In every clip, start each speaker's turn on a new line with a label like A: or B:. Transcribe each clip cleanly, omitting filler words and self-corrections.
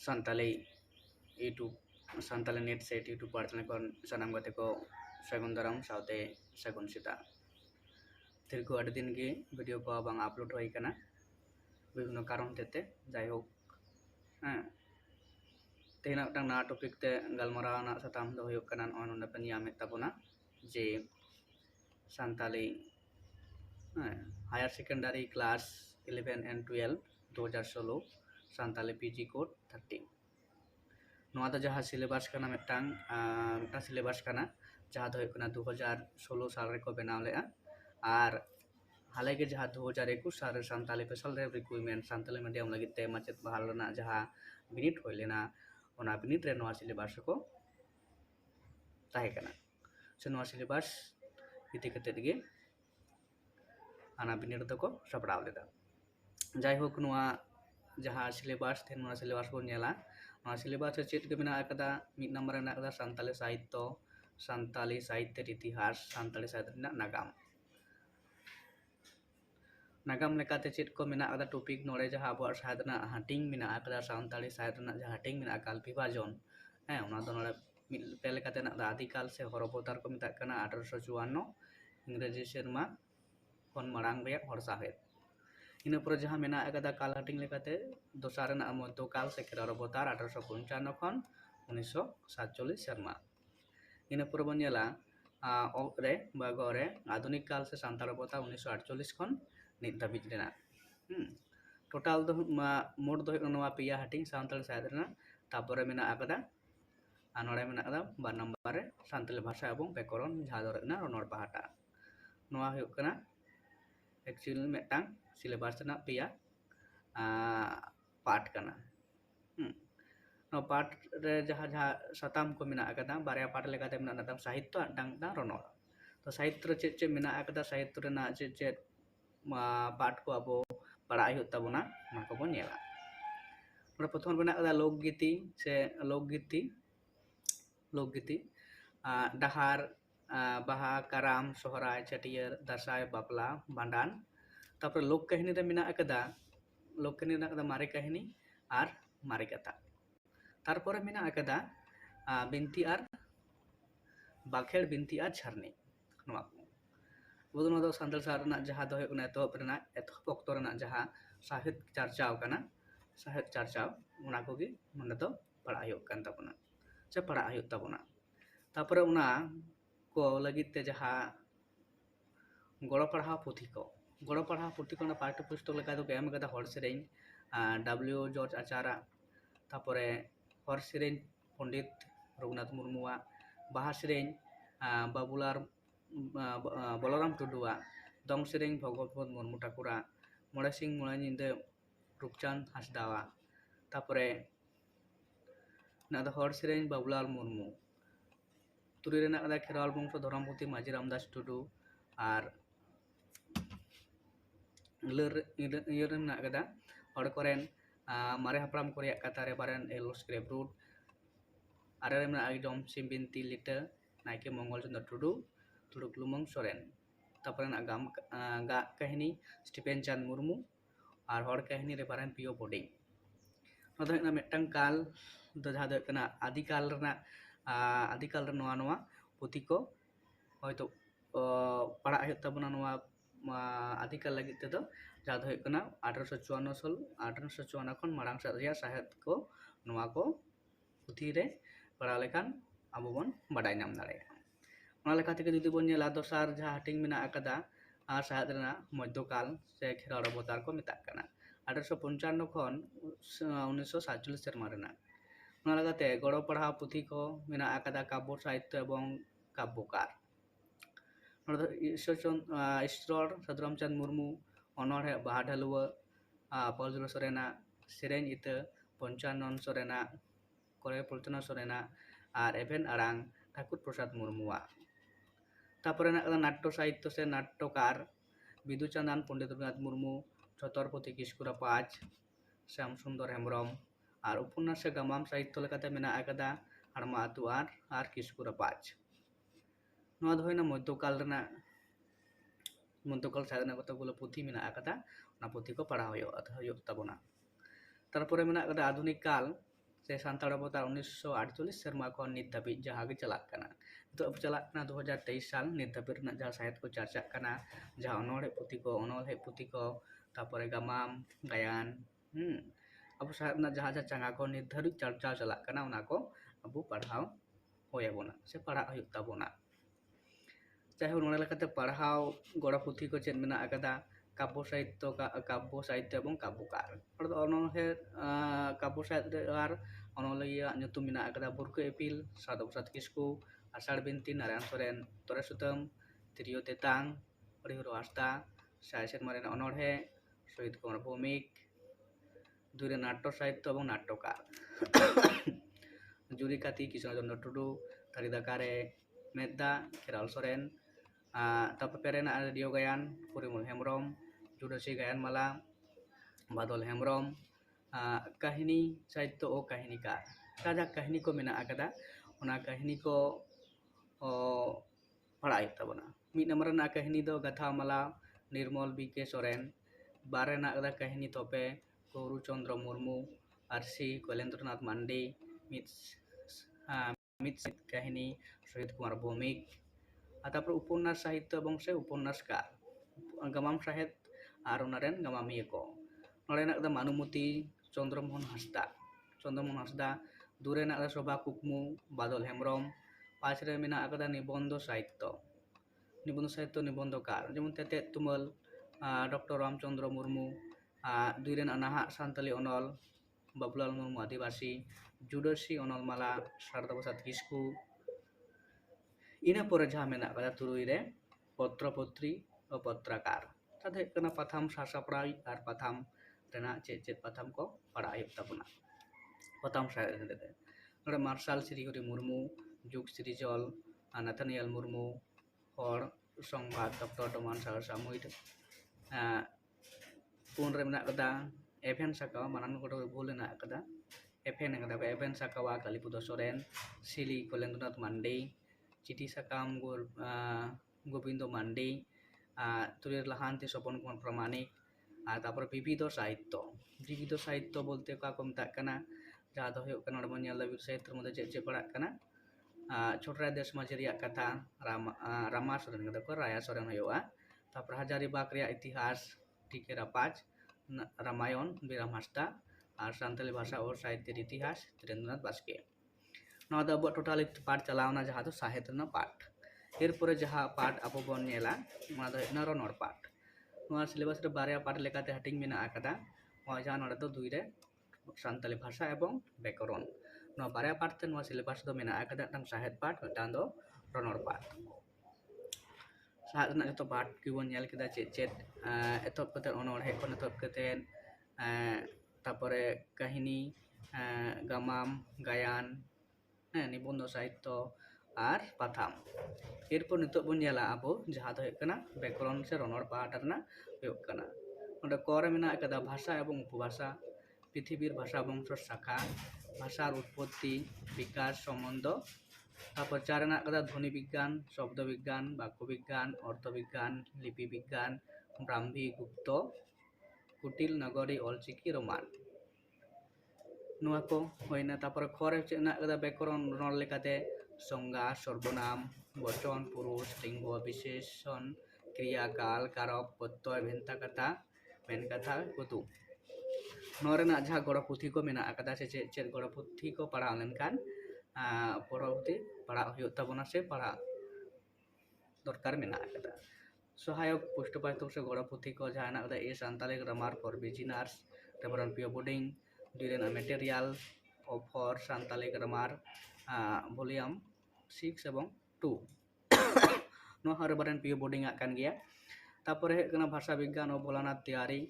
A: Santali YouTube Santali Net Set YouTube partner kon sanam gate ko sagun daram saute sagun sita tirko adi din ge video ko bang upload hoy kana bibino karon tete jai hok tehna tang na topic te galmarao na satam do hoyok kana on onda panyame tabona je Santali higher secondary class 11 and 12 2016 Santali PG code 30 नोआ तो जहाँ syllabus करना मिट्टांग syllabus करना जहाँ तो एक 2016 साल रे को बनाव ले आर हाले के जहाँ 2021 साल रे सानताली स्पेशल रे रिक्वायरमेंट सानताली मीडियम लगी ते माचेत बहाल ना जहाँ बिनिट होय लेना ओना बिनिट रे नोआ सिलेबस को ताहे करना से नोआ सिलेबस इति कते दिगे आना बिनिट तो को सपड़ाव लेदा जाय होक नोआ जहाँ सिलेबस थे नोआ सिलेबस को नेला सिलेबस चेत के मेना अकदा मिड नंबर ना अकदा सानताली साहित्य इतिहास सानताली साहित्य ना नागाम लेकाते चेत को मेना अकदा टॉपिक नोड़े जहाँ अब साहित्य ना हाटिंग मेना अकदा सानताली साहित्य ना जहाँ हाटिंग मेना काल विभाजन ओना दो नोड़े मिड पेले काते ना आदिकाल से हरपोतार को मेता कना 1854 इंग्रेजी सेरमा kon marang beyak hor sahet ina pore jaha mena akada kal hating lekate dosar na amoddo kal sekira robotar 1855 kon 1947 serma ina pore bonyela okre bagore adunik kal se santar robotar 1948 kon nit dabit dena total do mod do noa piya hating santal saidna tapore mena akada anore mena akada bar number re santal bhasha ebong bekoron jador na ronor pahata noa huyuk kana actually metang syllabus na pia part kana no part re jaha jaha satam ko mena akada barya part lekate mena natam sahitya dang dang ronor to sahitya che mena akada sahitya na che part ko abo padai hut tabona na ko bon nyela ora prothom mena akada lokgiti se lokgiti dahar baha karam sohrai chatier dasai bapla bandan तापर लोक कहनी रे मेना अकदा लोक कहनी ना अकदा मारे कहनी आर मारे कथा तारपरे मेना अकदा बिनती आर बाखेड़ बिनती आर झरनी नोआ बोदो नो दो संदल सारना जहां दो होना एतहब ऑक्टो रना जहां साहित्य चर्चाव कना साहित्य चर्चाव उना को गी मन दो पढ़ा होय कान तबना से पढ़ा होय तबना तापरे उना को लगित ते जहां गड़ो पढ़ा पुथी को गड़ो पढ़ा पुथी को पाठ्य पुस्तक लेका तो एम कदा हर सेरेन डब्ल्यू जॉर्ज आचारा तापरे हर सेरेन पंडित रघुनाथ मुर्मुआ बाहा सेरेन बाबुलार बलराम टुडुआ दंग सेरेन भगवत मुर्मू ठाकुरा मोड़े सिंह मोड़े निंदे रूपचांद हासदावा तापरे ना हर सेरेन बाबुलाल मुर्मू तुरी रेना कदा खेरवाल बंशो धरमपुती माझी रामदास टुडू आर इयर ना कदा हर कोरेन मारे हपराम कोरिया कथा रे बारेन एलो स्क्रिप्ट रूट आरे रेना आइडम सिम्बिनती लिटर नाइके मंगल चंद्र टुडू तुडुक लुमंग सोरेन तापरे ना गाम गा कहनी स्टीफेन चंद मुर्मू आर हर कहनी रे बारेन पियो बोडिंग नोदो ना मेटंग काल दो जहा दो कना आदिकाल रे नोआ नोआ पुथी को होयतो पढ़ा होय तबना नोआ आदिकाल लगी तेदो जहा दो कना 1854 खन मारांग सारिया साहित्य को नोआ को पुथी रे पढ़ा लेखान आबो बन बाडाय नाम दाड़े ओना लेखा तेके जुदि बन नेला दोसार जहा हाटिंग मेना अकदा साहित्य रेना मध्यकाल से खेराव अवतार को मेता कना 1855 खन 1947 सेरमा रेना ओना लगाते गड़ो पढ़ा पुथी को मेना अकदा काव्य साहित्य एवं काव्यकार ईश्वर सदरामचंद मुर्मू अनोढ़े बाहा ढालुआ पलजुर सोरेना सेरेन इत पंचानन सोरेना करे पुलचना सोरेना और एवेन आरांग ठाकुर प्रसाद मुर्मुआ तापरे नाट्य साहित्य से नाट्यकार बिदुचांदान पंडित रघुनाथ मुर्मू छतरपति किस्कुरा पाँच श्याम सुंदर हेम्ब्रम और उपन्यास से गामाम साहित्य लेकाते मेना अकदा हड़मा आतु आर किस्कुरा पाँच नोआ दो होयना मध्यकाल साधना कतगुलो पुथी मेना अकदा ना पुथी को पढ़ा होय तबना तारपरे मेना अकदा आधुनिक काल se Santal Avatar 1948 serma kon nit tapi jaha ge celak kana itu celak kana 2023 साल nit tapi rena jaha sahet ko charcha kana jaha onol he puti ko tapore gamam gayan abu sahet na jaha canga ko nit dhari charcha celak kana ona ko abu padhao hoya bona se padha huyuk tabona चाहे उन्होंने लेकर पढ़ाओ गोड़ा पुथी को chain मेना अकदा काव्य साहित्य एवं काव्यकार उन्होंने काव्य साहित्य और onolaiya nyutum mina akada burku epil Sada Pusat Kisku Asar Binti Narayan Soren Tore Sutem Trio Tetang Rihuro Hasta Saisen Marena Onolhe Sohit Kumar Bhumik Dure Natto Sahitya এবং নাট্যকার জুরি কাতি Krishnachandra Tudu Tarida Kare Medda Keral Soren Tapa Perena Radio Gayan Purimul Hemrom Judasi Gayan Mala Badol Hemrom kahini sahitya o kahini ka kaja kahini ko mena akada ona kahini ko padai tabona mid number na kahini do gatha mala Nirmol BK Soren bare na akada kahini tope Guru Chandra Murmu Arsi Kailendranath Mandi mid kahini Sohit Kumar Bhumik atapor উপন্যাস সাহিত্য এবং সে উপন্যাসকার gamam sahet আর onaren gamami ko nolena akada Manumuti Chandramohan Hasda dure na akada Shobha Kukmu Badol Hemrom পাঁচরে মেনা akada নিবন্ধ সাহিত্য নিবন্ধকার যেমন তেতে তুমল doctor Ramchandra Murmu দুইরেন Naha Santali অনল বাবুলাল মুর্মু আদিবাসী জুডাসি অনলমালা Sarda Pusat Kisku ina pore jaha mena akada turuy re potra potri o potrakar tade kena patham sasaprai ar patham rena cecet patham ko pada ayub tabuna patham saya dede nore Marshal Srihori Murmu Juk Srijol Nathaniel Murmu hor Songbad Dr. Doman Sahar Samuid pun re mena akada Evan Sakawa manan ko bhul na akada Evan Sakawa Kalipudo Soren Sili Kailendranath Mandi Chiti Sakam Gobindo Mandi Turir Lahanti Sopon Kumar Pramanik তারপর বিবিধ সাহিত্য বলতে কাকে মেতাগ কানা যাহা ᱫᱚ ᱦᱩᱭᱩᱜ ᱠᱟᱱᱟ ᱱᱚᱰᱮ ᱵᱚᱱ ᱧᱮᱞ ᱫᱟ ᱵᱤᱨ ᱥᱟᱦᱤᱛয ᱢᱚᱫᱽᱫᱷᱮ ᱪᱮᱫ ᱯᱟᱲᱟᱜ ᱠᱟᱱᱟ ᱪᱷᱳᱴᱨᱟᱭ ᱫᱮᱥ ᱢᱟᱹᱡᱷᱤ ᱨᱮᱭᱟᱜ ᱠᱟᱛᱷᱟ ᱨᱟᱢᱟ ᱥᱚᱨᱮᱱ ᱠᱟᱛᱷᱟ ᱠᱚ ᱨᱟᱭᱟ ᱥᱚᱨᱮᱱ ᱦᱩᱭᱩᱜᱼᱟ ᱛᱟᱨᱯᱚᱨ ᱦᱟᱡᱟᱨᱤᱵᱟᱜᱽ ᱨᱮᱭᱟᱜ ᱤᱛᱤᱦᱟᱥ ᱴᱤᱠᱮ ᱨᱟᱯᱟᱡ রামায়ণ বিরাম হাসদা আর সান্তালি ভাষা ও সাহিত্যের ইতিহাস ধীরেন্দ্রনাথ বাস্কে নওয়া ᱫᱚ ᱟᱵᱚᱣᱟᱜ ᱴᱳᱴᱟᱞ ᱯᱟᱴ ᱪᱟᱞᱟᱣᱱᱟ ᱡᱟᱦᱟᱸ ᱫᱚ ᱥᱟᱦᱮᱛ ᱨᱮᱱᱟᱜ ᱯᱟᱴ ᱮᱨᱯᱚᱨᱮ ᱡᱟᱦᱟᱸ ᱯᱟᱴ ᱟᱵᱚ ᱵᱚᱱ ᱧᱮᱞᱟ ᱚᱱᱟ ᱫᱚ ᱦᱩᱭᱩᱜ ᱠᱟᱱᱟ ᱨᱚᱱᱚᱲ ᱯᱟᱴ ᱱᱚᱣᱟ ᱥᱤᱞᱮᱵᱟᱥ ᱨᱮ ᱵᱟᱨᱭᱟ ᱯᱟᱴ ᱞᱮᱠᱟᱛᱮ ᱦᱟᱹᱴᱤᱧ ᱢᱮᱱᱟᱜ ᱟᱠᱟᱫᱟ ᱱᱚᱣᱟ ᱡᱟᱦᱟᱸ ᱱᱚᱰᱮ ᱫᱚ দুই ᱨᱮ ᱥᱟᱱᱛᱟᱞᱤ ᱵᱷᱟষᱟ ᱮᱵᱚᱝ ᱵᱮᱠᱚᱨᱚᱱ ᱱᱚᱣᱟ ᱵᱟᱨᱭᱟ ᱯᱟᱴ ᱛᱮ ᱱᱚᱣᱟ ᱥᱤᱞᱮᱵᱟᱥ ᱫᱚ ᱢᱮᱱᱟᱜ ᱟᱠᱟᱫᱟ ᱢᱤᱫᱴᱟᱝ ᱥᱟᱦᱮᱫ ᱯᱟᱴ ᱢᱤᱫᱴᱟᱝ ᱫᱚ ᱨᱚᱱᱚᱲ ᱯᱟᱴ ᱥᱟᱦᱮᱫ ᱨᱮᱱᱟᱜ ᱡᱚᱛᱚ ᱯᱟᱴ ᱜᱮᱵᱚᱱ ᱧᱮᱞ ᱠᱮᱫᱟ ᱪᱮᱫ ᱮᱛᱚᱦᱚᱵ ᱠᱟᱛᱮ ᱚᱱᱚᱬᱦᱮ ᱠᱷᱚᱱ ᱮᱛᱚᱦᱚᱵ ᱠᱟᱛᱮ তারপরে কাহিনী গামাম গায়ান নিবন্ধ সাহিত্য আর পাথাম এরপর নিতোগ বন ñela abo jaha do huyuk kana ব্যাকরণ se ronor pahat rena huyuk kana onde kore mena akada bhasha ebong upbhasha পৃথিবীর ভাষা বংশ শাখা ভাষার উৎপত্তি বিকাশ সম্বন্ধ তারপর চার মena akada ধ্বনি বিজ্ঞান শব্দ বিজ্ঞান বাক্য বিজ্ঞান অর্থ বিজ্ঞান লিপি বিজ্ঞান ব্রাহ্মী গুপ্ত কুটিল নগরী অলচিকি রোমান ᱱᱚᱣᱟ ᱠᱚ ᱦᱩᱭᱱᱟ ᱛᱟᱨᱯᱚᱨᱮ ᱠᱷᱚᱨᱮ ᱪᱮᱫ ᱢᱮᱱᱟᱜ ᱟᱠᱟᱫᱟ ᱵᱮᱠᱚᱨᱚᱱ ᱨᱚᱲ ᱞᱮᱠᱟᱛᱮ ᱥᱚᱝজ্ঞা সর্বনাম বচন পুরুষ লিঙ্গ বিশেষণ ক্রিয়া কাল কারক প্রত্যয় ভেন্তা কথা মেন কথা কুতুম ᱱᱚᱣᱟ ᱨᱮᱱᱟᱜ ᱡᱟᱦᱟᱸ ᱜᱚᱲᱚ ᱯᱩᱛᱷᱤ ᱠᱚ ᱢᱮᱱᱟᱜ ᱟᱠᱟᱫᱟ ᱥᱮ ᱪᱮᱫ ᱜᱚᱲᱚ ᱯᱩᱛᱷᱤ ᱠᱚ ᱯᱟᱲᱦᱟᱣ ᱞᱮᱱᱠᱷᱟᱱ ᱯᱚᱨᱚᱵᱚᱨᱛᱤ ᱯᱟᱲᱦᱟᱜ ᱦᱩᱭᱩᱜ ᱛᱟᱵᱚᱱᱟ ᱥᱮ ᱯᱟᱲᱦᱟᱜ দরকার মেনা akada সহায়ক পুষ্টপাঠক সে গড় পুঁথি ko jahan henak akada Santali Grammar for Beginners Reverend Pio Boding During a Material for Santali Grammar Volume 6 এবং 2 ᱱᱚᱣᱟ ᱦᱚᱸ Reverend Pio Boding ᱟᱜ ᱠᱟᱱ ᱜᱮᱭᱟ তারপরে ᱦᱩᱭᱩᱜ ᱠᱟᱱᱟ ᱵᱷᱟষᱟ বিজ্ঞান ও ভোলানাথ তিয়ারি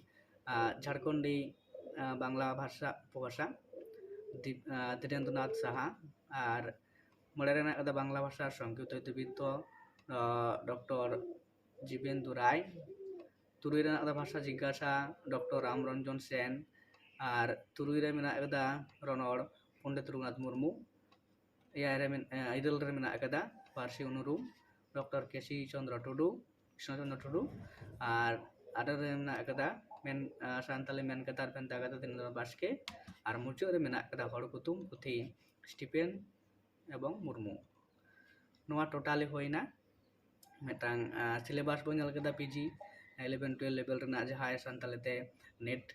A: ঝাড়খণ্ডী বাংলা ভাষা উপভাষা ধীরেন্দ্রনাথ সাহা আর মনে রেনাᱜ ᱠᱟᱫᱟ বাংলা ভাষার সংক্ষিপ্ত ইতিবৃত্ত ডক্টর জীবেন্দু রায় তুরুই রেনাᱜ ᱠᱟᱫᱟ ভাষা জিজ্ঞাসা ডক্টর রামরঞ্জন সেন আর তুরুই রে মেনাᱜ ᱠᱟᱫᱟ রনড় পণ্ডিত রঘুনাথ মুর্মু ইরল রে মেনাᱜ ᱠᱟᱫᱟ পার্সি অনুরূপ ডক্টর কেসি চন্দ্র টুডু কৃষ্ণচন্দ্র টুডু আর আরে রে মেনাᱜ ᱠᱟᱫᱟ men santali men katar pen tagata tin baske ar mucuk re menak kada hor kutum puthi Stephen ebong Murmu noa totali hoina metang syllabus bo nyal kada PG 11 12 level rena jahai santali te net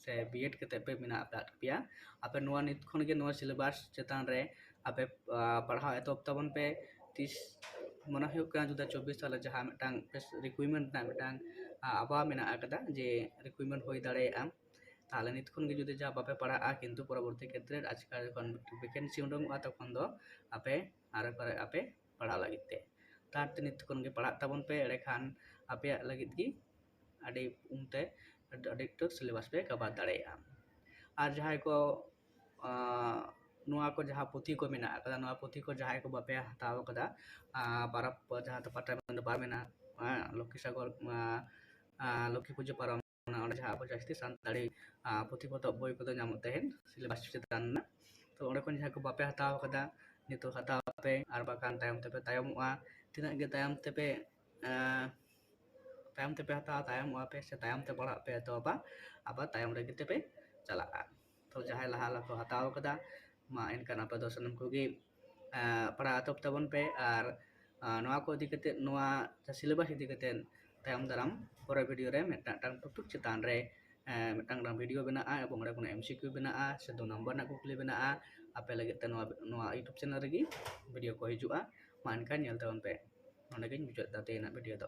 A: se B.Ed kete pe menak apat pia ape noa nit khon ge noa syllabus chetan re ape parhau etop tabon pe tis mona huyuk kan juta 24 sala jaha metang requirement na metang aba menak akada je requirement hoi dare am তাহলে নিতক্ষণ গে যদি যা বাপে পড়া কিন্তু পরবর্তী ক্ষেত্রে আজকাল যখন ভ্যাকেন্সি উডুংᱚᱜᱼᱟ তখন ᱫᱚ ᱟᱯᱮ ᱟᱨ ᱯᱟᱨᱮ ᱟᱯᱮ ᱯᱟᱲᱦᱟᱣ ᱞᱟᱹᱜᱤᱫ ᱛᱮ ᱛᱟᱨᱛᱮ ᱱᱤᱛᱠᱷᱚᱱ ᱜᱮ ᱯᱟᱲᱦᱟᱜ ᱛᱟᱵᱚᱱ ᱯᱮ ᱮᱲᱮ ᱠᱷᱟᱱ ᱟᱯᱮᱭᱟᱜ ᱞᱟᱹᱜᱤᱫ ᱜᱮ ᱟᱹᱰᱤ ᱩᱢᱛᱮ ᱟᱹᱰᱤ ᱩᱛᱟᱹᱨ ᱥᱤᱞᱮᱵᱟᱥ ᱯᱮ ᱠᱟᱵᱟᱨ ᱫᱟᱲᱮᱭᱟᱜᱼᱟ ᱟᱨ ᱡᱟᱦᱟᱸᱭ ᱠᱚ ᱱᱚᱣᱟ ᱠᱚ ᱡᱟᱦᱟᱸ ᱯᱩᱛᱷᱤ ᱠᱚ ᱢᱮᱱᱟᱜ ᱟᱠᱟᱫᱟ ᱱᱚᱣᱟ ᱯᱩᱛᱷᱤ ᱠᱚ ᱡᱟᱦᱟᱸᱭ ᱠᱚ ᱵᱟᱯᱮ ᱦᱟᱛᱟᱣ ᱟᱠᱟᱫᱟ ᱯᱟᱨᱟᱵᱽ ᱡᱟᱦᱟᱸ ᱫᱚ ᱯᱟᱴᱟᱵᱤᱸᱫᱟᱹ ᱵᱟᱨ ᱢᱮᱱᱟᱜ ᱞᱚᱠᱠᱷᱤ ᱥᱟᱜᱚᱨ ᱞᱚᱠᱠᱷᱤ ᱯᱩᱡᱟᱹ ᱯᱟᱨᱚᱢ ᱚᱸᱰᱮ ᱡᱟᱦᱟᱸ ᱟᱵᱚ ᱡᱟᱹᱥᱛᱤ ᱥᱟᱱᱛᱟᱲᱤ ᱯᱩᱛᱷᱤ ᱯᱚᱛᱚᱵ ᱵᱳᱭ ᱠᱚᱫᱚ ᱧᱟᱢᱚᱜ ᱛᱟᱦᱮᱱ ᱥᱤᱞᱮᱵᱟᱥ ᱪᱮᱛᱟᱱ ᱨᱮᱱᱟᱜ ᱛᱚ ᱚᱸᱰᱮ ᱠᱷᱚᱱ ᱡᱟᱦᱟᱸᱭ ᱠᱚ ᱵᱟᱯᱮ ᱦᱟᱛᱟᱣ ᱟᱠᱟᱫᱟ ᱱᱤᱛᱚᱜ ᱦᱟᱛᱟᱣ ᱯᱮ ᱟᱨ ᱵᱟᱠᱷᱟᱱ ᱛᱟᱭᱚᱢ ᱛᱮᱯᱮ ᱛᱟᱭᱚᱢᱚᱜᱼᱟ ᱛᱤᱱᱟᱹᱜ ᱜᱮ ᱛᱟᱭᱚᱢ ᱛᱮᱯᱮ ᱦᱟᱛᱟᱣ ᱛᱟᱭᱚᱢᱚᱜᱼᱟ ᱯᱮ ᱥᱮ ᱛᱟᱭᱚᱢ te ᱯᱟᱲᱦᱟᱜ ᱯᱮ ᱮᱛᱚᱦᱚᱵᱟ ᱟᱵᱟᱨ ᱛᱟᱭᱚᱢ ᱨᱮᱜᱮ ᱛᱮᱯᱮ ᱪᱟᱞᱟᱜᱼᱟ ᱛᱚ ᱡᱟᱦᱟᱸᱭ ᱞᱟᱦᱟ ᱞᱟᱦᱟ ᱠᱚ ᱦᱟᱛᱟᱣ ᱟᱠᱟᱫᱟ ᱢᱟ ᱮᱱᱠᱷᱟᱱ ᱟᱯᱮ ᱫᱚ ᱥᱟᱱᱟᱢ ᱠᱚᱜᱮ ᱯᱟᱲᱦᱟᱣ ᱮᱛᱚᱦᱚᱵ ᱛᱟᱵᱚᱱ ᱯᱮ ᱟᱨ ᱱᱚᱣᱟ ᱠᱚ ᱤᱫᱤ ᱠᱟᱛᱮ ᱱᱚᱣᱟ ᱥᱤᱞᱮᱵᱟᱥ ᱤᱫᱤ ᱠᱟᱛᱮ ᱛᱟᱭᱚᱢ ᱫᱟᱨᱟᱢ ᱯᱚᱨᱮ ᱵᱷᱤᱰᱤᱭᱳ ᱨᱮ ᱢᱤᱫᱴᱟᱝ ᱴᱚᱯᱤᱠ ᱪᱮᱛᱟᱱ ᱨᱮ ᱢᱤᱫᱴᱟᱝ ᱵᱷᱤᱰᱤᱭᱳ ᱵᱮᱱᱟᱜᱼᱟ ᱮᱵᱚᱝ ᱚᱸᱰᱮ ᱠᱷᱚᱱ MCQ ᱵᱮᱱᱟᱜᱼᱟ ᱥᱮ 2 ᱱᱚᱢᱵᱚᱨ ᱨᱮᱱᱟᱜ ᱠᱩᱠᱞᱤ ᱵᱮᱱᱟᱜᱼᱟ ᱟᱯᱮ ᱞᱟᱹᱜᱤᱫ ᱛᱮ ᱱᱚᱣᱟ YouTube ᱪᱮᱱᱮᱞ ᱨᱮᱜᱮ ᱵᱷᱤᱰᱤᱭᱳ ᱠᱚ ᱦᱤᱡᱩᱜᱼᱟ ᱢᱟ ᱮᱱᱠᱷᱟᱱ ᱧᱮᱞ ᱛᱟᱵᱚᱱ ᱯᱮ ᱱᱚᱸᱰᱮ ᱜᱤᱧ ᱢᱩᱪᱟᱹᱫ ᱫᱟ ᱛᱮᱦᱮᱧᱟᱜ ᱵᱷᱤᱰᱤᱭᱳ ᱫᱚ